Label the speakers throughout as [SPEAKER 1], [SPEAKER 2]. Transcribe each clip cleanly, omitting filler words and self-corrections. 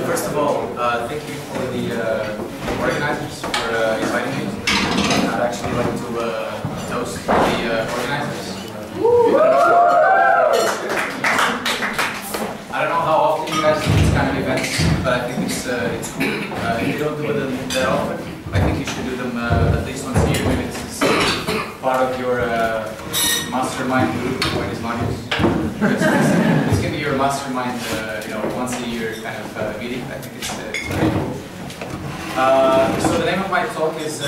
[SPEAKER 1] First of all, thank you for the organizers for inviting me. I'd actually like to toast the organizers. I don't know how often you guys do these kind of events, but I think it's cool. If you don't do them that often, I think you should do them at least once a year. Maybe this is part of your mastermind group when it's not used. This can be your mastermind, once a year kind of meeting. I think it's very cool. So the name of my talk is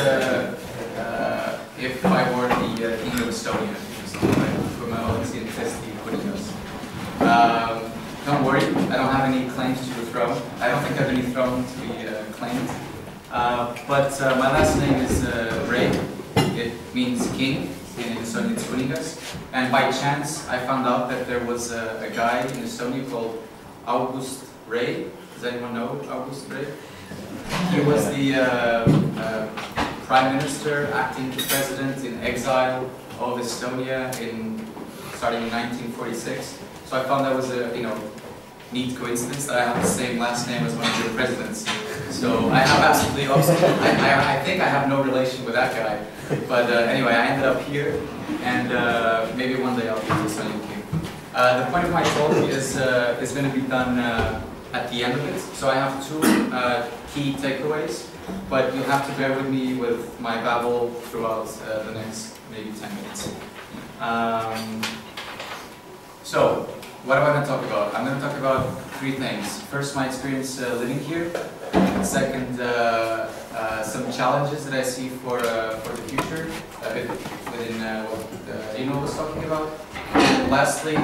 [SPEAKER 1] If I Were the King of Estonia. From oleksin, kuningas. Don't worry, I don't have any claims to the throne. I don't think I have any throne to be claimed. But my last name is Rei. It means king. In Estonia it's kuningas. And by chance, I found out that there was a guy in Estonia called Joao Rei. Does anyone know Joao Rei? He was the Prime Minister, acting president in exile of Estonia starting in 1946. So I found that was a neat coincidence that I have the same last name as one of your presidents. So I have absolutely I think I have no relation with that guy. But anyway, I ended up here, and maybe one day I'll be the Estonian king. The point of my talk is going to be done at the end of it. So I have two key takeaways, but you'll have to bear with me with my babble throughout the next maybe 10 minutes. So, what am I going to talk about? I'm going to talk about three things. First, my experience living here. Second, some challenges that I see for the future within what Dino was talking about. And lastly,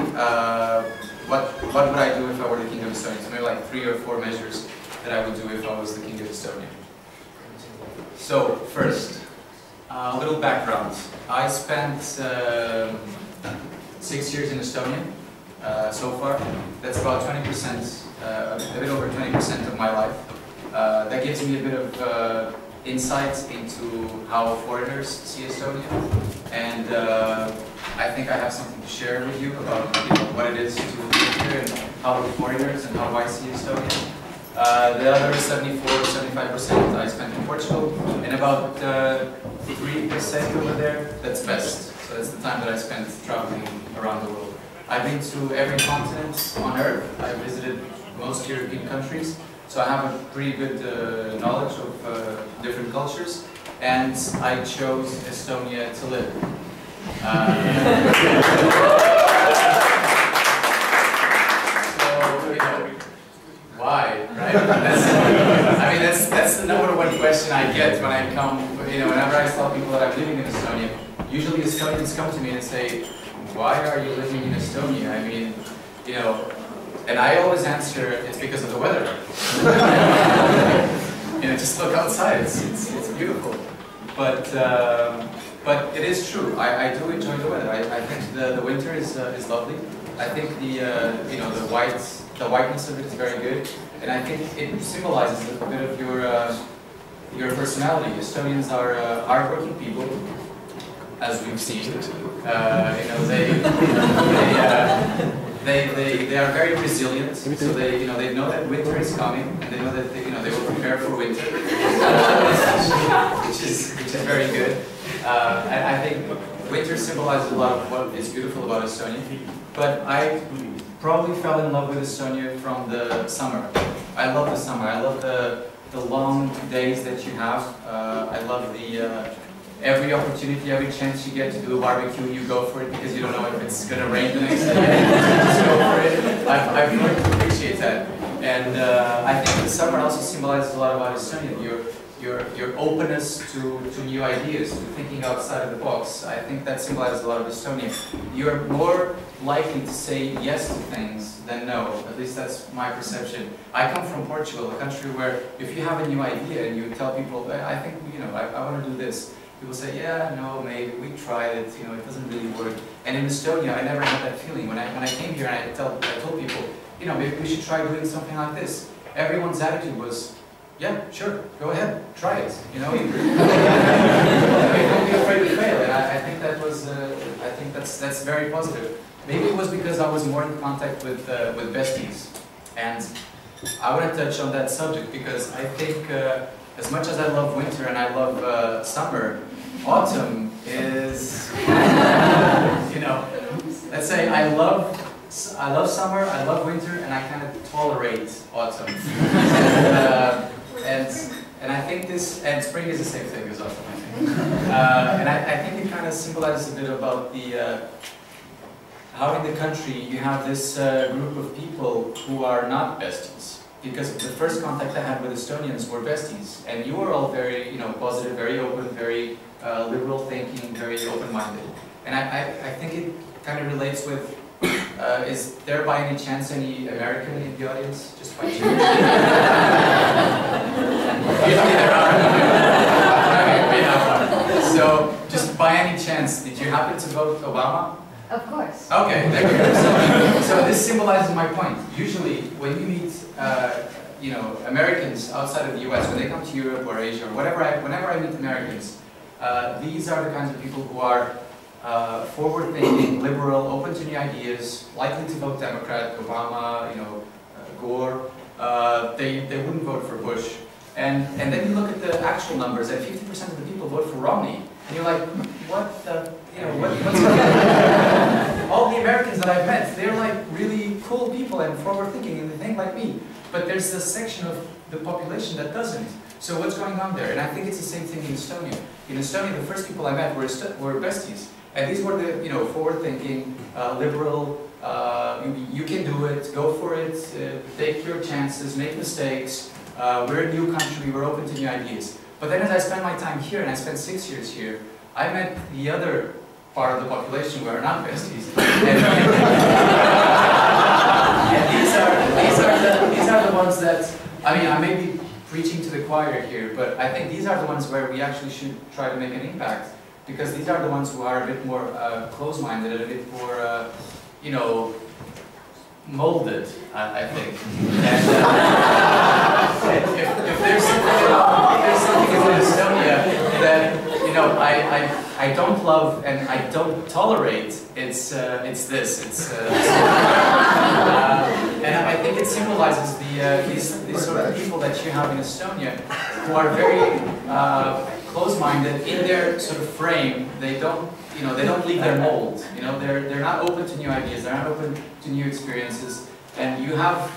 [SPEAKER 1] what would I do if I were the king of Estonia? So maybe like 3 or 4 measures that I would do if I was the king of Estonia. So first, a little background. I spent 6 years in Estonia so far. That's about 20%, a bit over 20% of my life. That gives me a bit of insight into how foreigners see Estonia, and I think I have something to share with you about what it is to live here and how the foreigners and how I see Estonia. The other 74–75% I spent in Portugal, and about 3% over there, that's best. So that's the time that I spent traveling around the world. I've been to every continent on Earth. I visited most European countries. So I have a pretty good knowledge of different cultures, and I chose Estonia to live. So, why, right? That's the #1 question I get when I come, whenever I tell people that I'm living in Estonia. Usually Estonians come to me and say, why are you living in Estonia? I mean, and I always answer, it's because of the weather. Just look outside, it's beautiful. But it is true, I do enjoy the weather. I think the winter is lovely. I think the whiteness of it is very good. And I think it symbolizes a bit of your personality. Estonians are hardworking people, as we've seen. They are very resilient, so they know that winter is coming, and they know that they will prepare for winter, which is very good. And I think winter symbolizes a lot of what is beautiful about Estonia. But I probably fell in love with Estonia from the summer. I love the summer. I love the long days that you have. I love every opportunity, every chance you get to do a barbecue, you go for it because you don't know if it's going to rain the next day. Just go for it. I've learned to appreciate that. And I think the summer also symbolizes a lot about Estonia. Your openness to new ideas, to thinking outside of the box. I think that symbolizes a lot of Estonia. You're more likely to say yes to things than no. At least that's my perception. I come from Portugal, a country where if you have a new idea and you tell people, I think, I want to do this. People say, yeah, no, maybe we tried it, it doesn't really work. And in Estonia, I never had that feeling. When I came here and I told people, maybe we should try doing something like this. Everyone's attitude was, yeah, sure, go ahead, try it. Don't be afraid to fail. And I think that was, I think that's very positive. Maybe it was because I was more in contact with besties, and I want to touch on that subject because I think as much as I love winter and I love summer, autumn is, you know, let's say I love summer, I love winter, and I kind of tolerate autumn. And I think this, and spring is the same thing as autumn, I think. And I think it kind of symbolizes a bit about the, how in the country you have this group of people who are not besties. Because the first contact I had with Estonians were besties. And you were all very, you know, positive, very open, very liberal thinking, very open-minded. And I think it kind of relates with, is there by any chance any American in the audience? Just by chance? Usually there are. Okay, we have one. So, just by any chance, did you happen to vote Obama?
[SPEAKER 2] Of course.
[SPEAKER 1] Okay, there we go. So this symbolizes my point. Usually, when you meet, you know, Americans outside of the U.S., when they come to Europe or Asia or whatever, whenever I meet Americans, these are the kinds of people who are forward-thinking, liberal, open to new ideas, likely to vote Democrat, Obama, you know, Gore. They wouldn't vote for Bush. And then you look at the actual numbers, and 50% of the people vote for Romney. And you're like, what the, you know, what's going on? All the Americans that I've met, they're like really cool people and forward-thinking, and they think like me. But there's a section of the population that doesn't. So what's going on there? And I think it's the same thing in Estonia. In Estonia, the first people I met were besties. And these were the, you know, forward-thinking, liberal, you can do it, go for it, take your chances, make mistakes. We're a new country, we're open to new ideas. But then as I spent my time here, and I spent 6 years here, I met the other part of the population who are not besties. And these are the ones that, I mean, I may be preaching to the choir here, but I think these are the ones where we actually should try to make an impact. Because these are the ones who are a bit more close-minded and a bit more, you know, molded, I think. And if there's something about Estonia that, you know, I don't love and I don't tolerate, it's this. And I think it symbolizes these sort of people that you have in Estonia who are very close-minded in their sort of frame. They don't, you know, they don't leave their mold. You know, they're not open to new ideas. They're not open to new experiences. And you have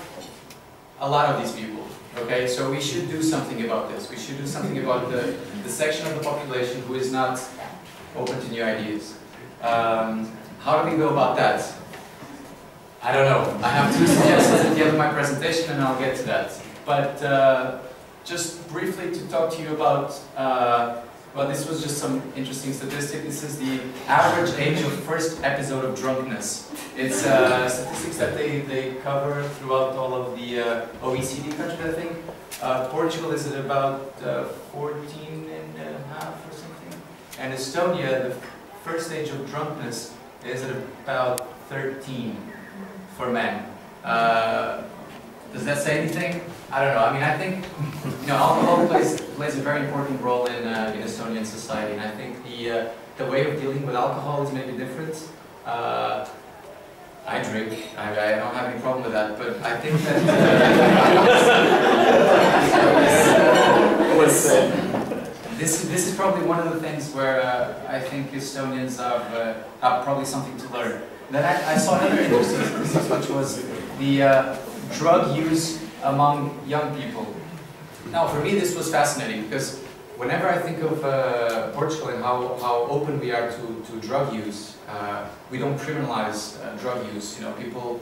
[SPEAKER 1] a lot of these people. Okay, so we should do something about this. We should do something about the section of the population who is not open to new ideas. How do we go about that? I don't know. I have 2 suggestions at the end of my presentation, and I'll get to that. But just briefly to talk to you about, well, this was just some interesting statistic. This is the average age of first episode of drunkenness. It's statistics that they cover throughout all of the OECD countries, I think. Portugal is at about 14 and a half or something. And Estonia, the first age of drunkenness is at about 13 for men. Does that say anything? I don't know. I mean, I think, you know, alcohol plays a very important role in Estonian society, and I think the way of dealing with alcohol is maybe different. I drink. I don't have any problem with that, but I think that this is probably one of the things where I think Estonians have probably something to learn. Then I saw another interesting statistic, which was the drug use among young people. Now, for me, this was fascinating because whenever I think of Portugal and how open we are to drug use, we don't criminalize drug use. You know, people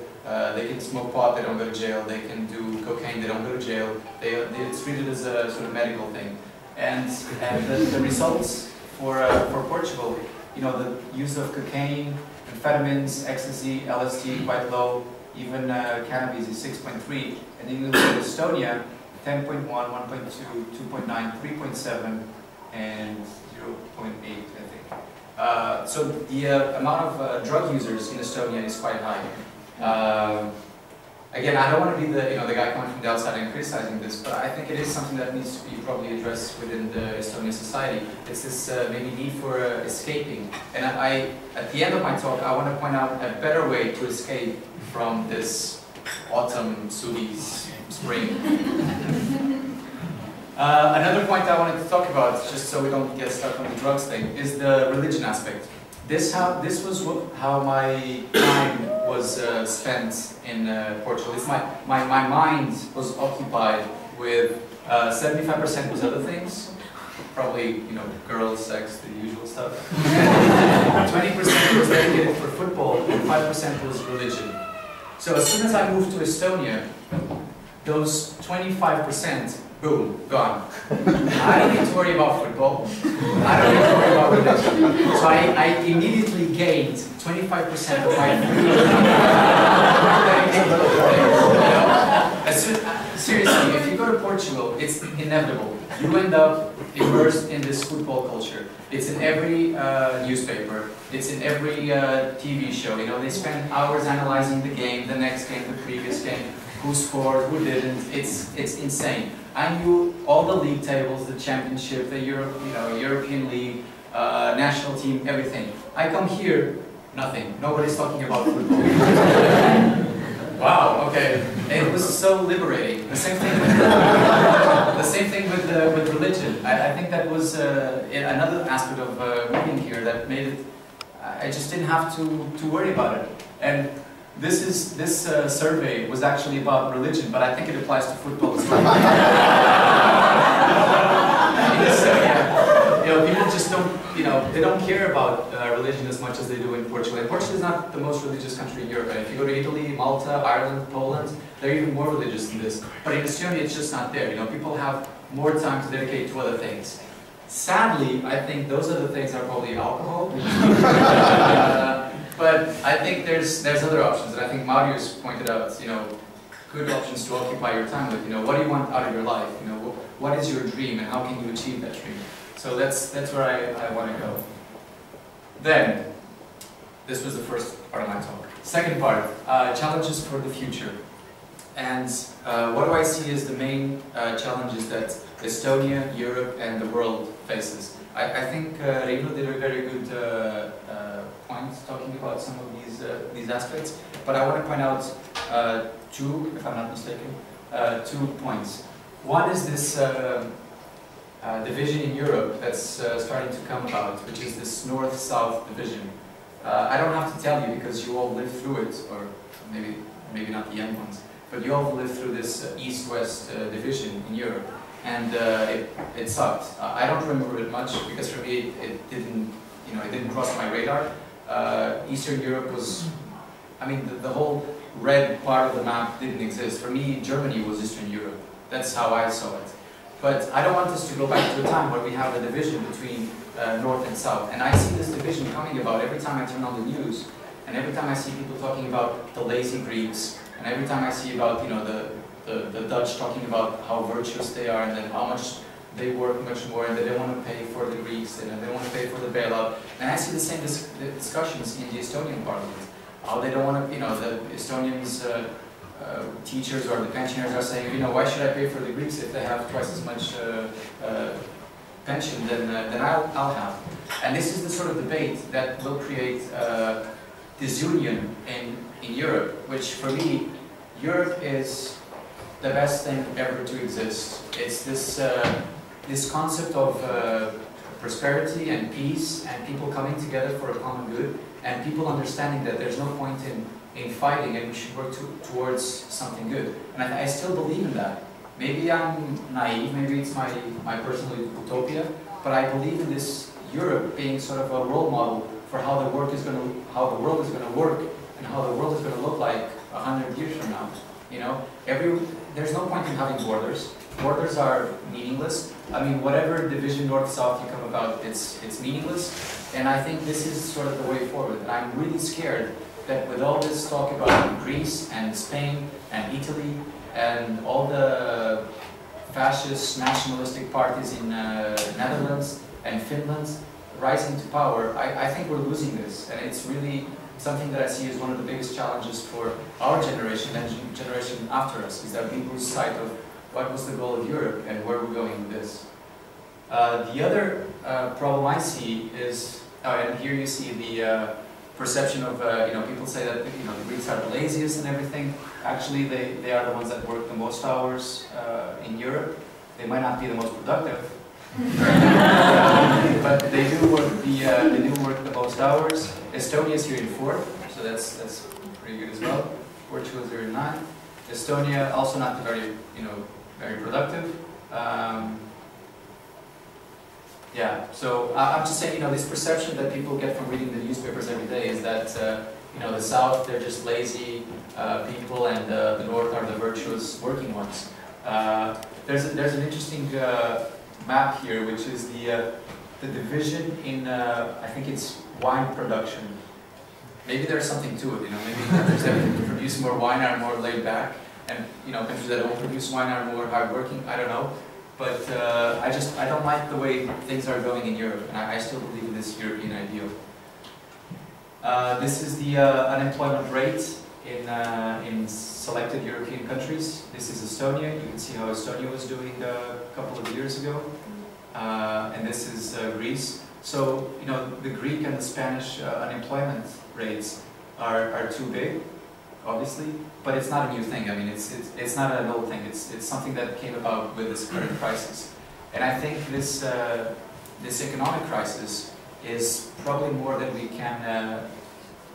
[SPEAKER 1] they can smoke pot, they don't go to jail. They can do cocaine, they don't go to jail. It's treated as a sort of medical thing. And the results for Portugal, you know, the use of cocaine, amphetamines, ecstasy, LSD quite low. Even cannabis is 6.3, and then you look at Estonia, 10.1, 1.2, 2.9, 3.7, and 0.8, I think. So the amount of drug users in Estonia is quite high. Again, I don't want to be the guy coming from the outside and criticizing this, but I think it is something that needs to be probably addressed within the Estonian society. It's this maybe need for escaping. And at the end of my talk, I want to point out a better way to escape from this autumn sooty spring. Another point I wanted to talk about, just so we don't get stuck on the drugs thing, is the religion aspect. This was how my time was spent in Portugal. My mind was occupied with 75% was other things, probably girls, sex, the usual stuff. 20% was dedicated for football, and 5% was religion. So as soon as I moved to Estonia, those 25%, boom, gone. I don't need to worry about football. I don't need to worry about religion. So I immediately gained 25% of my seriously, if you go to Portugal, it's inevitable. You end up immersed in this football culture. It's in every newspaper. It's in every TV show. They spend hours analyzing the game, the next game, the previous game, who scored, who didn't. It's insane. I knew all the league tables, the championship, the European League, national team, everything. I come here, nothing. Nobody's talking about football. Wow. Okay. It was so liberating. The same thing with religion. I think that was another aspect of moving here that made it. I just didn't have to worry about it. And this survey was actually about religion, but I think it applies to football as well. People just don't, they don't care about religion as much as they do in Portugal. And Portugal is not the most religious country in Europe. And if you go to Italy, Malta, Ireland, Poland, they're even more religious than this. But in Estonia, it's just not there. People have more time to dedicate to other things. Sadly, I think those other things are probably alcohol. But I think there's other options, and I think Marius pointed out, good options to occupy your time with. What do you want out of your life? What is your dream, and how can you achieve that dream? So that's where I want to go. Then, this was the first part of my talk. Second part, challenges for the future. And what do I see as the main challenges that Estonia, Europe, and the world faces? I think Reino did a very good point talking about some of these aspects, but I want to point out two, if I'm not mistaken, 2 points. One is this division in Europe that's starting to come about, which is this north-south division. I don't have to tell you because you all lived through it, or maybe not the young ones, but you all lived through this east-west division in Europe, and it sucked. I don't remember it much because for me it didn't cross my radar. Eastern Europe was, the whole red part of the map didn't exist. For me, Germany was Eastern Europe. That's how I saw it. But I don't want us to go back to a time where we have a division between north and south. And I see this division coming about every time I turn on the news, and every time I see people talking about the lazy Greeks, and every time I see about the Dutch talking about how virtuous they are, and then how much they work much more, and they don't want to pay for the Greeks, and they don't want to pay for the bailout. And I see the same discussions in the Estonian parliament. How they don't want to, the Estonians teachers or the pensioners are saying, why should I pay for the Greeks if they have twice as much pension than I'll have? And this is the sort of debate that will create disunion in Europe, which for me, Europe is the best thing ever to exist. It's this concept of prosperity and peace, and people coming together for a common good, and people understanding that there's no point in fighting, and we should work towards something good. And I still believe in that. Maybe I'm naive, maybe it's my personal utopia, but I believe in this Europe being sort of a role model for how the world is going to work, and how the world is going to look like 100 years from now. There's no point in having borders. Borders are meaningless. Whatever division north-south you come about, it's meaningless. And I think this is sort of the way forward. And I'm really scared that with all this talk about Greece and Spain and Italy and all the fascist nationalistic parties in Netherlands and Finland rising to power, I think we're losing this. And it's really something that I see as one of the biggest challenges for our generation and generation after us, is that we lose sight of what was the goal of Europe and where we're going with this. The other problem I see is, and here you see perception of, people say that, the Greeks are the laziest and everything. Actually, they are the ones that work the most hours in Europe. They might not be the most productive, but they do work the most hours. Estonia is here in 4th, so that's pretty good as well. Portugal is here in 9th. Estonia also not very productive. Yeah, so I'm just saying, this perception that people get from reading the newspapers every day is that, the South, they're just lazy people, and the North are the virtuous working ones. There's an interesting map here, which is the division in, I think it's wine production. Maybe there's something to it, maybe countries that produce more wine are more laid back, and countries that don't produce wine are more hardworking. I don't know. But I don't like the way things are going in Europe, and I still believe in this European ideal. This is the unemployment rate in selected European countries. This is Estonia. You can see how Estonia was doing a couple of years ago. And this is Greece. So, the Greek and the Spanish unemployment rates are too big, obviously, but it's not a new thing. I mean, it's not an old thing. It's something that came about with this current crisis. And I think this economic crisis is probably more than we can,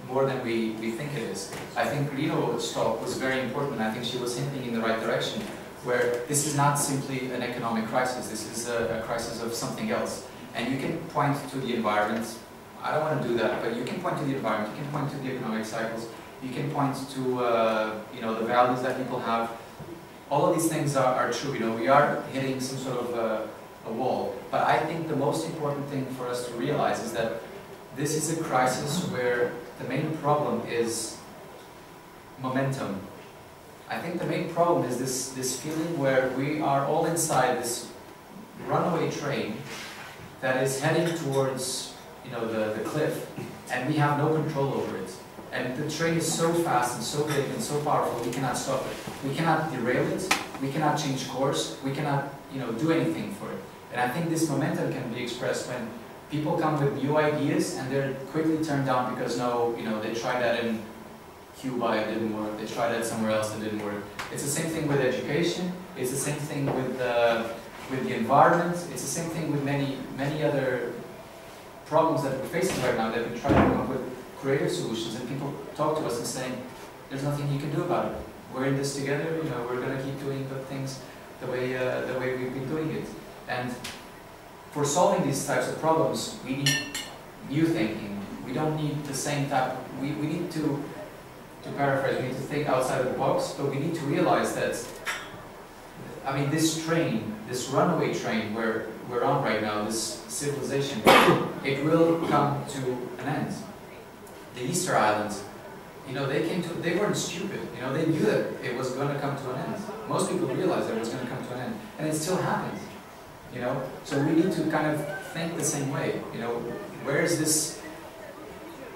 [SPEAKER 1] more than we think it is. I think Rino's talk was very important. I think she was hinting in the right direction, where this is not simply an economic crisis. This is a crisis of something else. And you can point to the environment. I don't want to do that, but you can point to the environment. You can point to the economic cycles. You can point to the values that people have. All of these things are true. We are hitting some sort of a wall. But I think the most important thing for us to realize is that this is a crisis where the main problem is momentum. I think the main problem is this feeling where we are all inside this runaway train that is heading towards the cliff, and we have no control over it. And the train is so fast and so big and so powerful, we cannot stop it. We cannot derail it, we cannot change course, we cannot do anything for it. And I think this momentum can be expressed when people come with new ideas and they're quickly turned down because they tried that in Cuba, it didn't work, they tried that somewhere else, it didn't work. It's the same thing with education, it's the same thing with the environment, it's the same thing with many other problems that we're facing right now, that we try to come up with creative solutions, and people talk to us and saying, there's nothing you can do about it. We're in this together, we're going to keep doing the things the way we've been doing it. And for solving these types of problems, we need new thinking. We don't need the same type, we need to paraphrase, we need to think outside of the box, but we need to realize that, I mean, this train, this runaway train where we're on right now, this civilization, it will come to an end. The Easter Islands, they weren't stupid. They knew that it was going to come to an end. Most people realized that it was going to come to an end, and it still happened. So we need to kind of think the same way. Where is this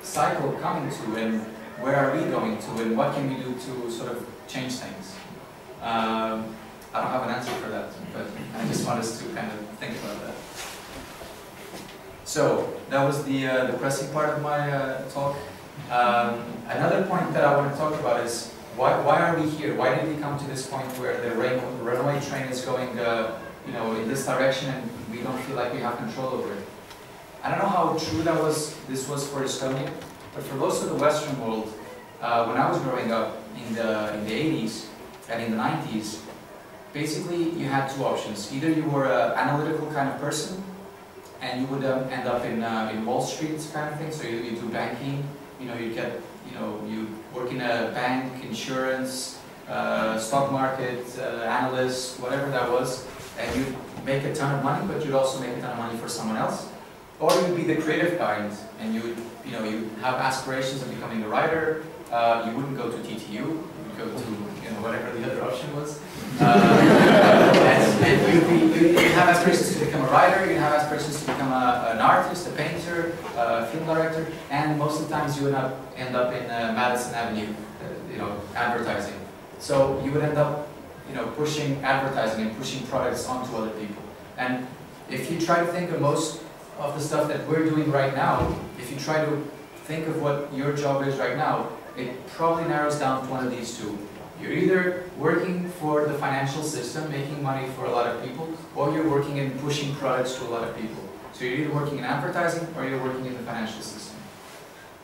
[SPEAKER 1] cycle coming to, and where are we going to, and what can we do to sort of change things? I don't have an answer for that, but I just want us to kind of think about that. So that was the pressing part of my talk. Another point that I want to talk about is why are we here? Why did we come to this point where the runaway train is going in this direction and we don't feel like we have control over it? I don't know how true this was for Estonia, but for most of the Western world, when I was growing up in the 80s and in the 90s, basically you had two options. Either you were an analytical kind of person, and you would end up in Wall Street kind of thing. So you do banking, you work in a bank, insurance, stock market, analyst, whatever that was, and you'd make a ton of money, but you'd also make a ton of money for someone else. Or you'd be the creative kind, and you have aspirations of becoming a writer. You wouldn't go to TTU, you would go to whatever the other option was. And you'd have aspirations to become a writer, you'd have aspirations to become an artist, a painter, a film director, and most of the times you would end up in Madison Avenue, advertising. So you would end up, pushing advertising and pushing products onto other people. And if you try to think of most of the stuff that we're doing right now, if you try to think of what your job is right now, it probably narrows down to one of these two. You're either working for the financial system, making money for a lot of people, or you're working in pushing products to a lot of people. So you're either working in advertising or you're working in the financial system.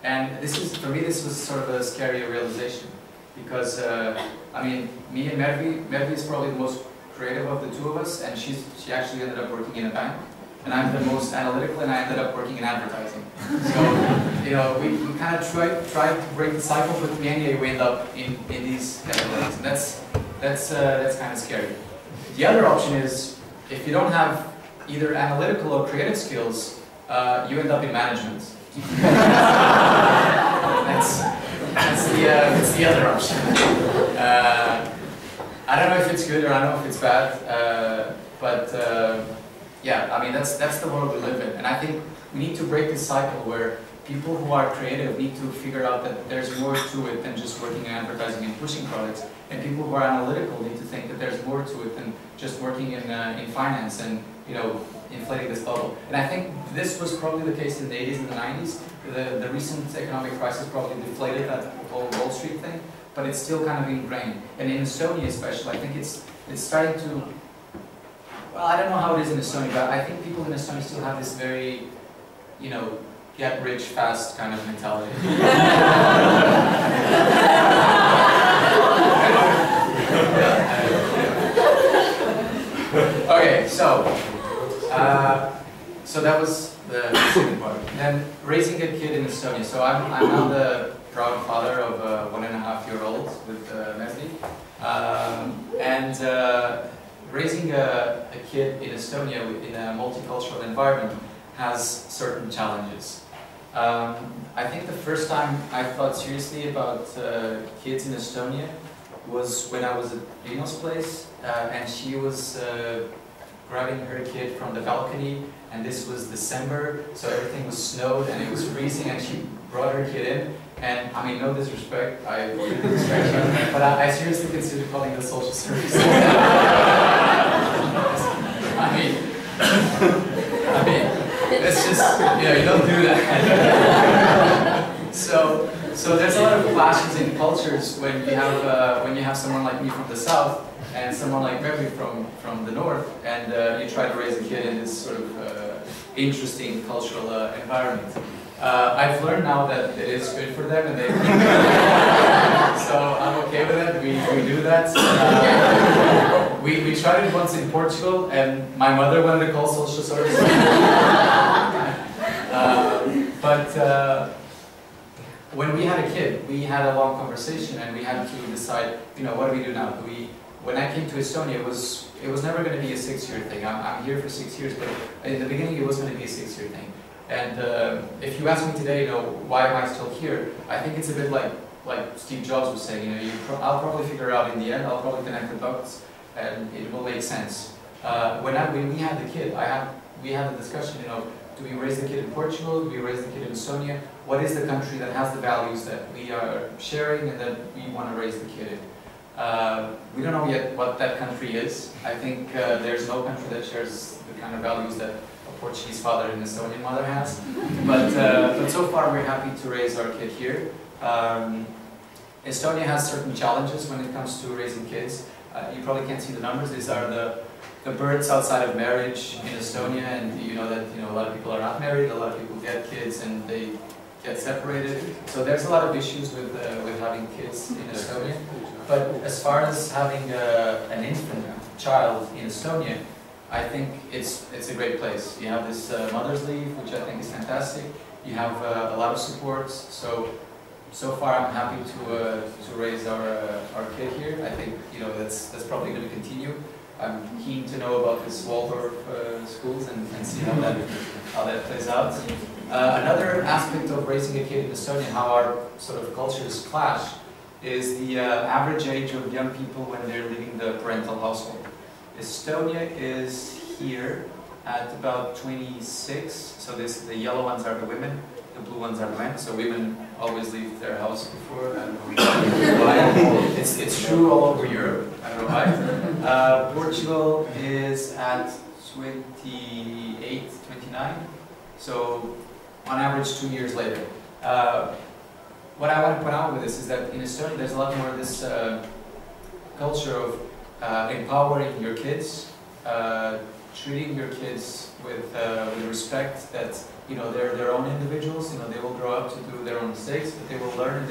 [SPEAKER 1] And this is, for me, this was sort of a scary realization. Because, I mean, me and Mervi is probably the most creative of the two of us, and she actually ended up working in a bank. And I'm the most analytical, and I ended up working in advertising. So, you know, we kind of tried to break the cycle, but mainly we end up in these categories. And that's kind of scary. The other option is, if you don't have either analytical or creative skills, you end up in management. That's the other option. I don't know if it's good or I don't know if it's bad, but yeah, I mean that's the world we live in, and I think we need to break this cycle where people who are creative need to figure out that there's more to it than just working in advertising and pushing products, and people who are analytical need to think that there's more to it than just working in finance and, you know, inflating this bubble. And I think this was probably the case in the 80s and the 90s. The recent economic crisis probably deflated that whole Wall Street thing, but it's still kind of ingrained. And in Estonia especially, I think it's starting to, well, I don't know how it is in Estonia, but I think people in Estonia still have this very, you know, get rich fast kind of mentality. Okay, so that was the second part. Then raising a kid in Estonia. So I'm now the proud father of a 1.5-year-old with Messi, and raising a kid in Estonia in a multicultural environment has certain challenges. I think the first time I thought seriously about kids in Estonia was when I was at Lino's place, and she was grabbing her kid from the balcony, and this was December, so everything was snowed and it was freezing, and she brought her kid in, and I mean, no disrespect, I really respect her, but I seriously consider calling the social service. I mean, it's just, you know, you don't do that. So there's a lot of clashes in cultures when you have someone like me from the south and someone like Mary from the north, and you try to raise a kid in this sort of interesting cultural environment. I've learned now that it is good for them, and they so I'm okay with it. We do that. We tried it once in Portugal, and my mother wanted to call social services. But when we had a kid, we had a long conversation, and we had to decide, you know, what do we do now? When I came to Estonia, it was never going to be a 6-year thing. I'm here for 6 years, but in the beginning it was going to be a 6-year thing. And if you ask me today, you know, why am I still here? I think it's a bit like Steve Jobs was saying, you know, I'll probably figure out in the end, I'll probably connect the dots, and it will make sense. When we had the kid, we had a discussion, you know, do we raise the kid in Portugal? Do we raise the kid in Estonia? What is the country that has the values that we are sharing and that we want to raise the kid in? We don't know yet what that country is. I think there's no country that shares the kind of values that a Portuguese father and an Estonian mother has. But so far we're happy to raise our kid here. Estonia has certain challenges when it comes to raising kids. You probably can't see the numbers. These are the births outside of marriage in Estonia, and you know that a lot of people are not married, a lot of people get kids and they get separated. So there's a lot of issues with having kids in Estonia. But as far as having an infant child in Estonia, I think it's a great place. You have this mother's leave, which I think is fantastic. You have a lot of supports. So far I'm happy to raise our kid here. I think that's probably going to continue. I'm keen to know about this Waldorf schools and see how that plays out. Another aspect of raising a kid in Estonia, how our sort of cultures clash, is the average age of young people when they're leaving the parental household. Estonia is here at about 26, so the yellow ones are the women, the blue ones are the men, so women always leave their house before, I don't know why. It's true all over Europe, I don't know why. Portugal is at 28, 29, so on average 2 years later. what I want to point out with this is that in Estonia there's a lot more of this culture of empowering your kids, treating your kids with respect, that they're their own individuals. They will grow up to do their own mistakes, but they will learn, and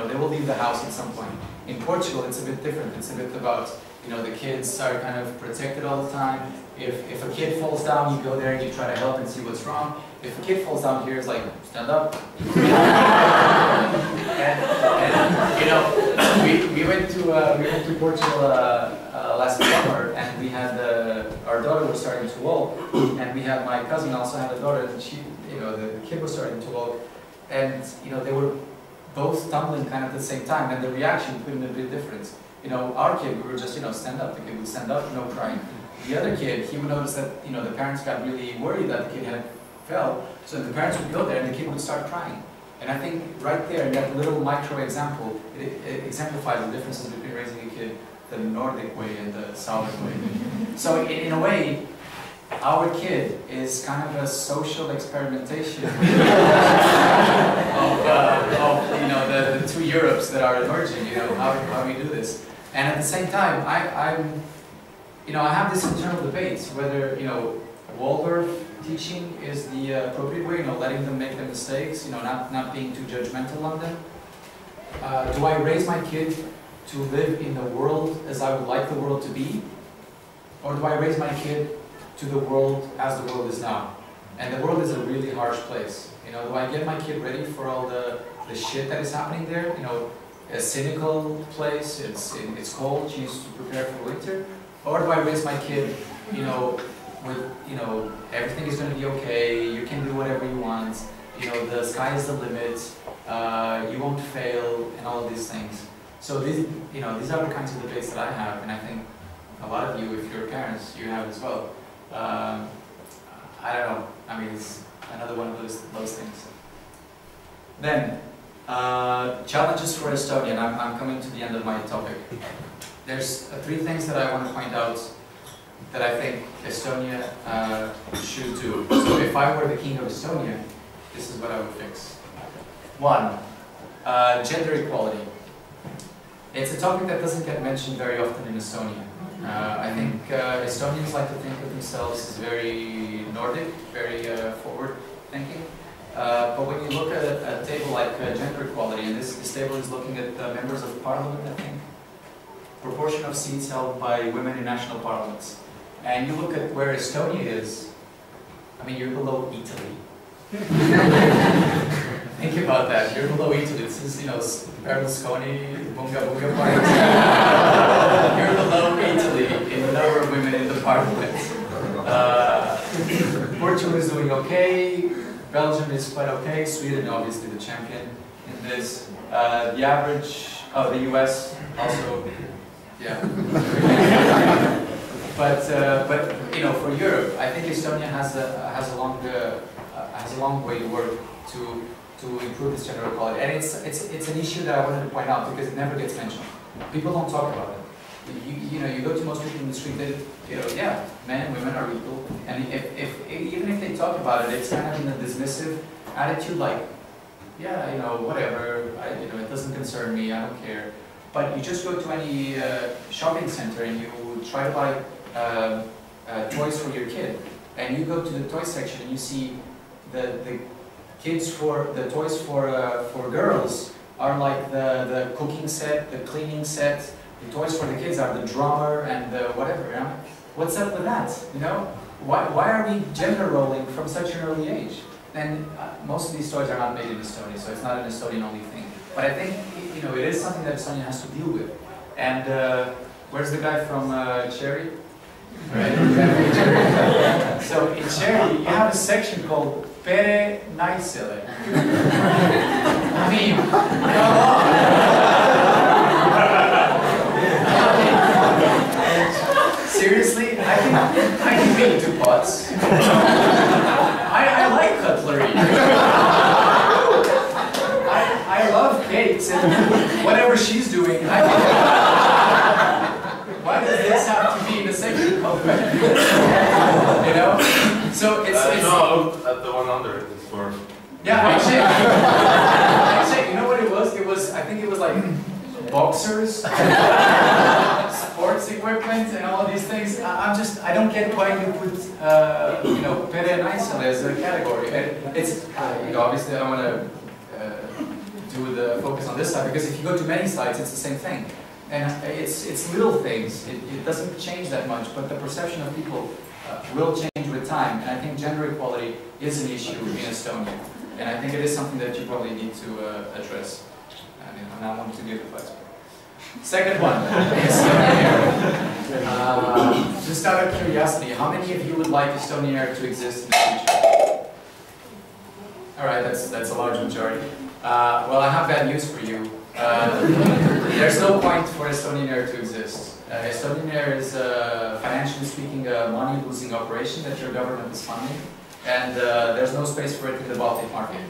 [SPEAKER 1] they will leave the house at some point. In Portugal, it's a bit different. It's a bit about the kids are kind of protected all the time. If a kid falls down, you go there and you try to help and see what's wrong. If a kid falls down here, it's like, stand up. and we went to Portugal last summer, and we had our daughter was starting to walk, and we had my cousin also had a daughter, and she, the kid was starting to walk, and they were both tumbling kind of at the same time, and the reaction could have been a bit different. Our kid, we were just stand up. The kid would stand up, no crying. The other kid, he would notice that the parents got really worried that the kid had fell, so the parents would go there and the kid would start crying. And I think right there, in that little micro example, it exemplifies the differences between raising a kid the Nordic way and the Southern way. So in a way, our kid is kind of a social experimentation of the two Europes that are emerging. How we do this. And at the same time, I have this internal debate whether Waldorf teaching is the appropriate way, letting them make their mistakes, not being too judgmental on them. Do I raise my kid to live in the world as I would like the world to be? Or do I raise my kid to the world as the world is now? And the world is a really harsh place. Do I get my kid ready for all the shit that is happening there? A cynical place, it's cold, she needs to prepare for winter? Or do I raise my kid, with, everything is going to be okay, you can do whatever you want, the sky is the limit, you won't fail, and all of these things. So these are the kinds of debates that I have, and I think a lot of you, if you're parents, you have as well. I don't know, it's another one of those things. Then, challenges for Estonia, and I'm coming to the end of my topic. There's 3 things that I want to point out that I think Estonia should do. So if I were the king of Estonia, this is what I would fix. 1, gender equality. It's a topic that doesn't get mentioned very often in Estonia. I think Estonians like to think of themselves as very Nordic, very forward-thinking. But when you look at a table like gender equality, and this table is looking at members of parliament, I think, proportion of seats held by women in national parliaments, and you look at where Estonia is, you're below Italy. Think about that, you're below Italy. This is, Berlusconi, Bunga Bunga party. You're below Italy in the number of women in the parliament. Portugal is doing okay, Belgium is quite okay, Sweden obviously the champion in this. The average of the US also, yeah. but for Europe, I think Estonia has a long way to work to improve this gender equality, and it's an issue that I wanted to point out because it never gets mentioned. People don't talk about it. You go to most people in the street, yeah, men and women are equal, and even if they talk about it, it's kind of in a dismissive attitude, like, yeah, whatever, it doesn't concern me, I don't care. But you just go to any shopping center and you try to buy toys for your kid, and you go to the toy section and you see the toys for girls are like the cooking set, the cleaning set. The toys for the kids are the drummer and the whatever. What's up with that? Why are we gender rolling from such an early age? And most of these toys are not made in Estonia, so it's not an Estonian only thing. But I think it is something that Estonia has to deal with. And where's the guy from Cherry? Right. So in Cherry, you have a section called Pere Naisele. Come on. Seriously, I can make 2 pots. I like cutlery. I love cakes and whatever she's doing. Why does this have to be in a section called So it's
[SPEAKER 2] no, look at the one under it. It's for.
[SPEAKER 1] Yeah, Yeah, actually, you know what it was? I think it was like boxers, sports equipment, and all of these things. I don't get why you put, you know, pere and isole as a category. It's, you know, obviously I want to do the focus on this side, because if you go to many sites, it's the same thing. And it's little things. It doesn't change that much, but the perception of people will change with time. And I think gender equality is an issue in Estonia. And I think it is something that you probably need to address. And I want to give advice. Second one, Estonian Air. Just out of curiosity, how many of you would like Estonian Air to exist in the future? All right, that's a large majority. Well, I have bad news for you. There's no point for Estonian Air to exist. Estonian Air is, financially speaking, a money-losing operation that your government is funding, and there's no space for it in the Baltic market.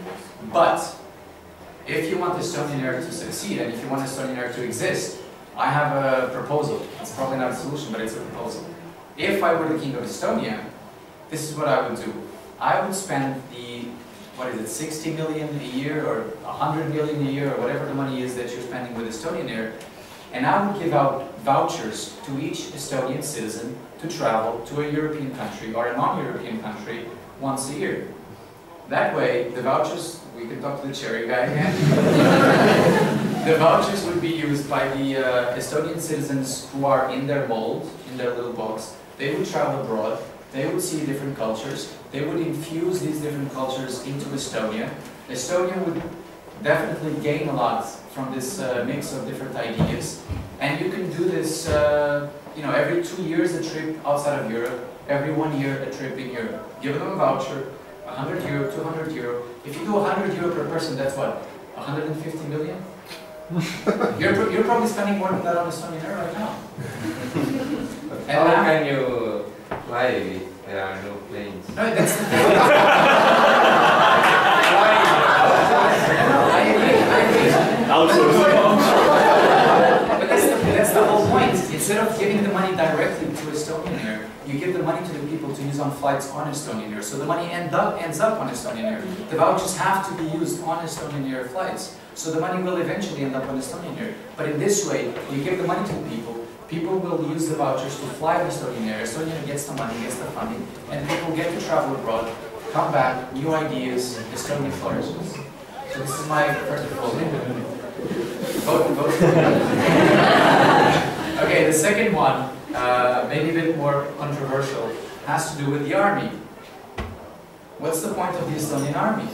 [SPEAKER 1] But if you want Estonian Air to succeed, and if you want Estonian Air to exist, I have a proposal. It's probably not a solution, but it's a proposal. If I were the king of Estonia, this is what I would do. I would spend the, what is it, 60 million a year, or 100 million a year, or whatever the money is that you're spending with Estonian Air, and I would give out vouchers to each Estonian citizen to travel to a European country or a non-European country once a year. That way, the vouchers, we can talk to the cherry guy again. The vouchers would be used by the Estonian citizens who are in their mold, in their little box. They would travel abroad, they would see different cultures, they would infuse these different cultures into Estonia. Estonia would definitely gain a lot from this mix of different ideas. And you can do this, you know, every 2 years a trip outside of Europe, every 1 year a trip in Europe. Give them a voucher, 100 euro, 200 euro. If you do 100 euro per person, that's what, 150 million? You're probably spending more than that on Estonian Air right now.
[SPEAKER 2] How can you fly if there are no planes?
[SPEAKER 1] No, that's the thing. But that's the whole point. Instead of giving the money directly to Estonian Air, you give the money to the people to use on flights on Estonian Air. So the money ends up on Estonian Air. The vouchers have to be used on Estonian Air flights. So the money will eventually end up on Estonian Air. But in this way, you give the money to the people, people will use the vouchers to fly on Estonian Air. Estonia gets the money, gets the funding, and people get to travel abroad, come back, new ideas, Estonia flourishes. So this is my first proposal. Vote. Okay, the second one, maybe a bit more controversial, has to do with the army. What's the point of the Estonian army?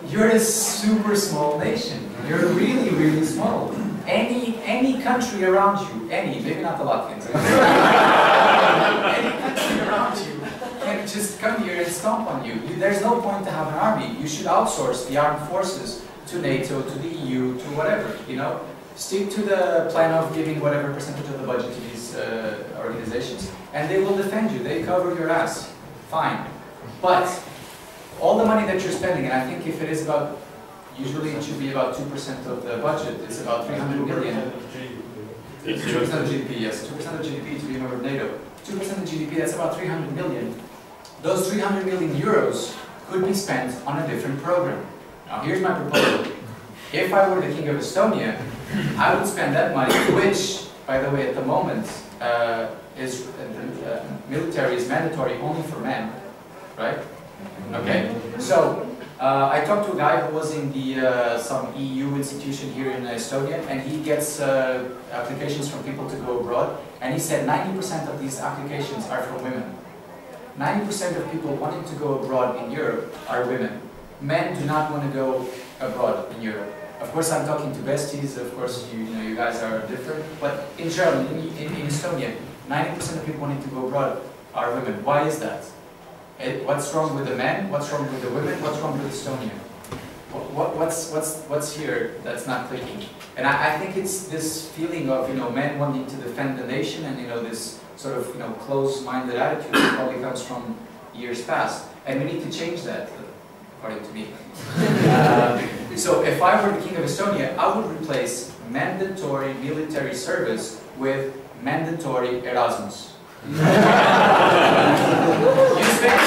[SPEAKER 1] You're a super small nation. You're really, really small. Any country around you, maybe not the Latvians, any country around you can just come here and stomp on you. There's no point to have an army. You should outsource the armed forces to NATO, to the EU, to whatever, you know. Stick to the plan of giving whatever percentage of the budget to these organizations, and they will defend you. They cover your ass. Fine. But all the money that you're spending, and I think if it is about, usually it should be about 2% of the budget, it's about 300 million. 2% of GDP, yes. 2% of GDP to be a member of NATO. 2% of GDP, that's about 300 million. Those 300 million euros could be spent on a different program. Now here's my proposal. If I were the king of Estonia, I would spend that money, which, by the way, at the moment, military is mandatory only for men, right? Okay, so I talked to a guy who was in the some EU institution here in Estonia, and he gets applications from people to go abroad, and he said 90% of these applications are from women. 90% of people wanting to go abroad in Europe are women. Men do not want to go abroad in Europe. Of course, I'm talking to besties. Of course, you know, you guys are different. But in general, in Estonia, 90% of people wanting to go abroad are women. Why is that? What's wrong with the men? What's wrong with the women? What's wrong with Estonia? What's here that's not clicking? And I think it's this feeling of, you know, men wanting to defend the nation, and, you know, this sort of, you know, close-minded attitude that probably comes from years past. And we need to change that, according to me. So if I were the king of Estonia, I would replace mandatory military service with mandatory Erasmus. You spend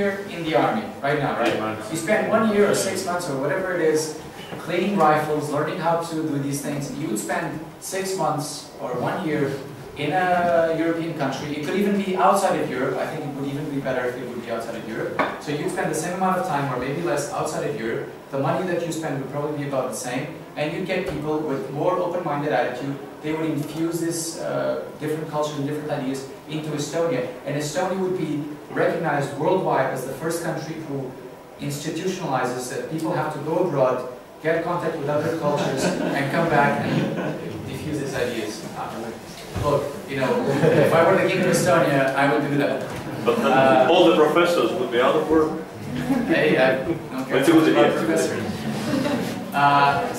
[SPEAKER 1] year in the army, right now, right? You spend 1 year or 6 months or whatever it is, cleaning rifles, learning how to do these things. You would spend 6 months or 1 year in a European country. It could even be outside of Europe. I think it would even be better if it would be outside of Europe. So you'd spend the same amount of time or maybe less outside of Europe. The money that you spend would probably be about the same. And you'd get people with more open-minded attitude. They would infuse this different culture and different ideas into Estonia. And Estonia would be recognized worldwide as the first country who institutionalizes that people have to go abroad, get contact with other cultures, and come back and diffuse these ideas. Look, you know, if I were the king of Estonia, I would do that.
[SPEAKER 3] But then all the professors would be out of work.
[SPEAKER 1] Hey, I don't care about professors.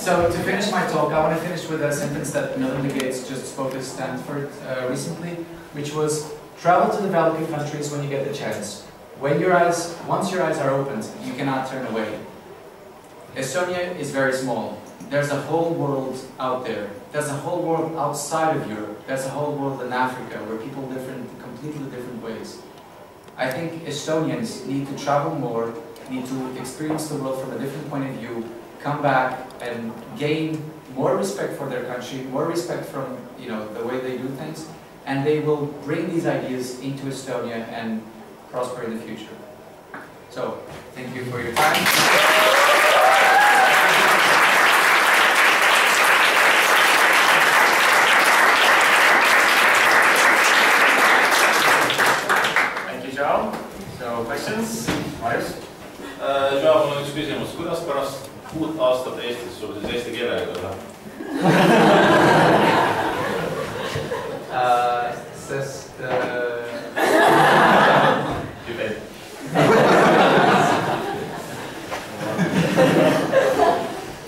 [SPEAKER 1] So to finish my talk, I want to finish with a sentence that Melinda Gates just spoke at Stanford recently, which was, travel to developing countries when you get the chance. Once your eyes are opened, you cannot turn away. Estonia is very small. There's a whole world out there. There's a whole world outside of Europe. There's a whole world in Africa where people live in completely different ways. I think Estonians need to travel more, need to experience the world from a different point of view, come back and gain more respect for their country, more respect from, you know, the way they do things, and they will bring these ideas into Estonia and prosper in the future. So, thank you for your time. Joao, so questions? Marius?
[SPEAKER 4] Joao, mul on üks küsimus. Kuidas pärast 6 aastat Eestis sul siis eesti keelega läheb?
[SPEAKER 1] Sest...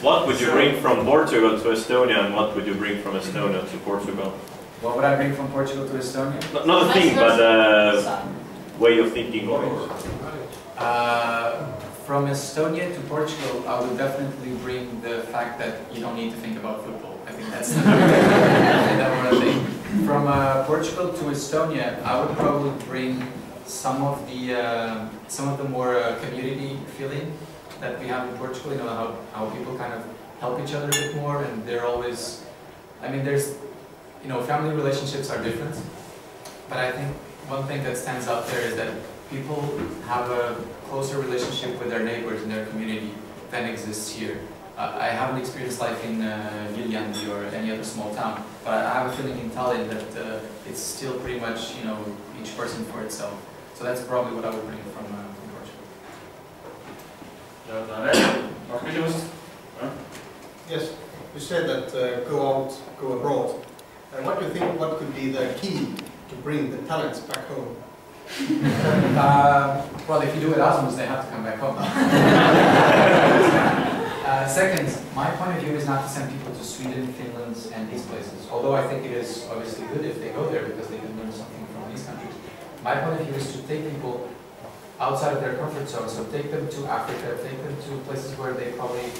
[SPEAKER 3] What would you bring from Portugal to Estonia and what would you bring from Estonia to Portugal?
[SPEAKER 1] What would I bring from Portugal to Estonia?
[SPEAKER 3] Not a thing, but way of thinking.
[SPEAKER 1] From Estonia to Portugal, I would definitely bring the fact that you don't need to think about football. I think that's the that one thing. From Portugal to Estonia, I would probably bring some of the more community feeling that we have in Portugal. You know, how people kind of help each other a bit more, and they're always, I mean, there's, you know, family relationships are different, but I think one thing that stands out there is that people have a closer relationship with their neighbors in their community than exists here. I haven't experienced life in Viljandi or any other small town, but I have a feeling in Tallinn that it's still pretty much, you know, each person for itself. So that's probably what I would bring from Portugal.
[SPEAKER 5] Yes, you said that go abroad. And what do you think, what could be the key to bring the talents back home?
[SPEAKER 1] Well, if you do Erasmus, they have to come back home. Second, my point of view is not to send people to Sweden, Finland, and these places. Although I think it is obviously good if they go there because they can learn something from these countries. My point of view is to take people outside of their comfort zone. So take them to Africa, take them to places where they probably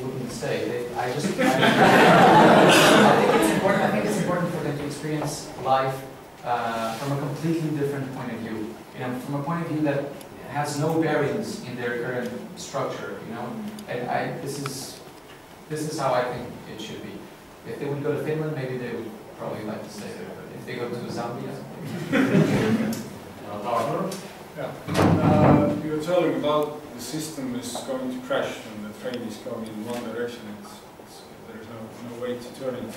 [SPEAKER 1] wouldn't stay. I think it's important. I think it's important for them to experience life from a completely different point of view. You know, from a point of view that has no bearings in their current structure. You know, and this is how I think it should be. If they would go to Finland, maybe they would probably like to stay there. But if they go to Zambia,
[SPEAKER 6] you were telling about the system is going to crash and the train is going in one direction. There's no way to turn it.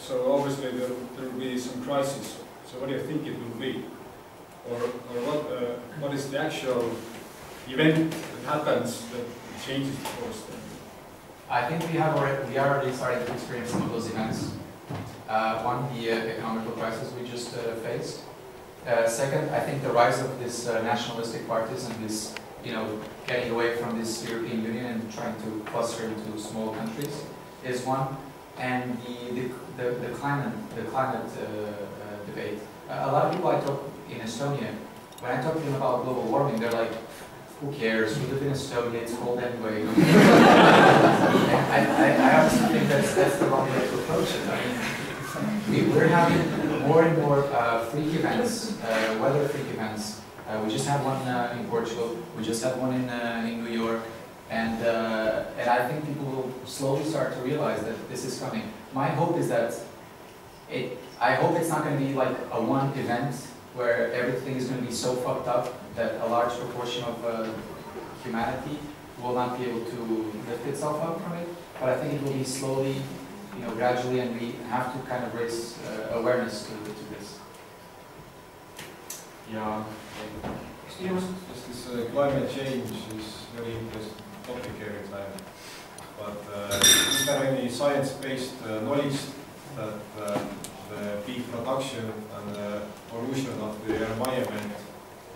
[SPEAKER 6] So obviously there will be some crisis. So what do you think it will be? Or what is the actual event that happens that changes the course then?
[SPEAKER 1] I think we are already starting to experience some of those events. One, the economic crisis we just faced. Second, I think the rise of this nationalistic parties and this, you know, getting away from this European Union and trying to cluster into small countries is one. And the climate debate. A lot of people I talk in Estonia, when I talk to them about global warming, they're like, who cares? We live in Estonia, it's cold anyway. I honestly think that's the wrong way to approach it. I mean, we're having more and more freak events, weather freak events, We just had one in Portugal. We just had one in New York. And I think people will slowly start to realize that this is coming. My hope is that I hope it's not going to be like a one event where everything is going to be so fucked up that a large proportion of humanity will not be able to lift itself up from it. But I think it will be slowly, gradually, and we have to kind of raise awareness to this.
[SPEAKER 6] Yeah. Just this climate change is very interesting topic every time. But is there any science-based knowledge that the big production and the pollution of the environment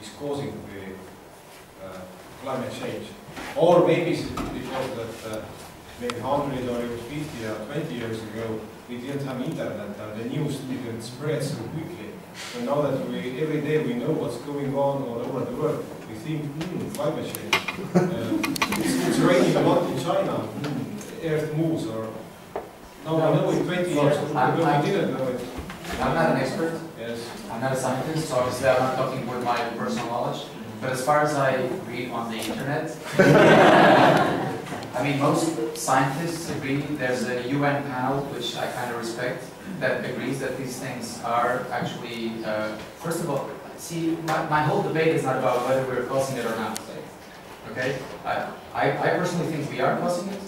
[SPEAKER 6] is causing the climate change? Or maybe it's because that maybe 100 or even 50 or 20 years ago we didn't have internet and the news didn't spread so quickly. So now that every day we know what's going on all over the world, we think, climate change. It's raining a lot in China, Earth moves, or now we know it 20 years ago, we didn't know it.
[SPEAKER 1] I'm not an expert.
[SPEAKER 6] Yes.
[SPEAKER 1] I'm not a scientist, so obviously I'm not talking with my personal knowledge. But as far as I read on the internet, I mean, most scientists agree. There's a UN panel, which I kind of respect, that agrees that these things are actually, first of all, see, my whole debate is not about whether we're causing it or not. Okay? I personally think we are causing it.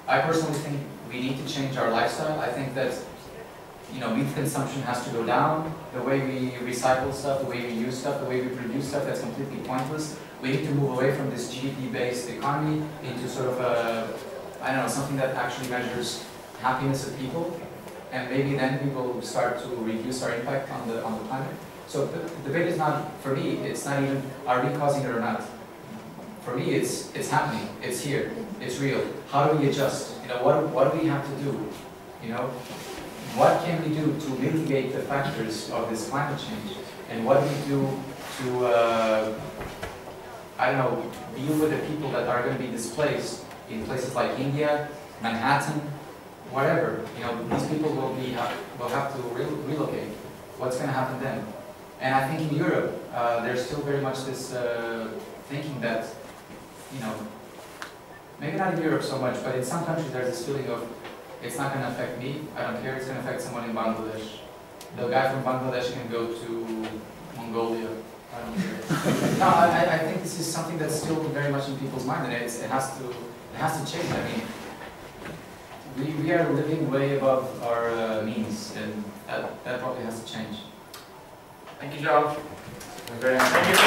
[SPEAKER 1] I personally think we need to change our lifestyle. I think that, meat consumption has to go down. The way we recycle stuff, the way we use stuff, the way we produce stuff, that's completely pointless. We need to move away from this GDP-based economy into sort of something that actually measures happiness of people. And maybe then we will start to reduce our impact on the planet. So the debate is not, for me, it's not even, are we causing it or not? For me, it's happening, it's here, it's real. How do we adjust? What do we have to do? What can we do to mitigate the factors of this climate change? And what do we do to, deal with the people that are going to be displaced in places like India, Manhattan, whatever? These people will have to relocate. What's going to happen then? And I think in Europe, there's still very much this thinking that, maybe not in Europe so much, but in some countries there's this feeling of, it's not going to affect me, I don't care, it's going to affect someone in Bangladesh. The guy from Bangladesh can go to Mongolia. I don't care. No, I think this is something that's still very much in people's mind, and it has to change. I mean, we are living way above our means, and that probably has to change.
[SPEAKER 2] Thank you, Joao. Very nice. Thank you.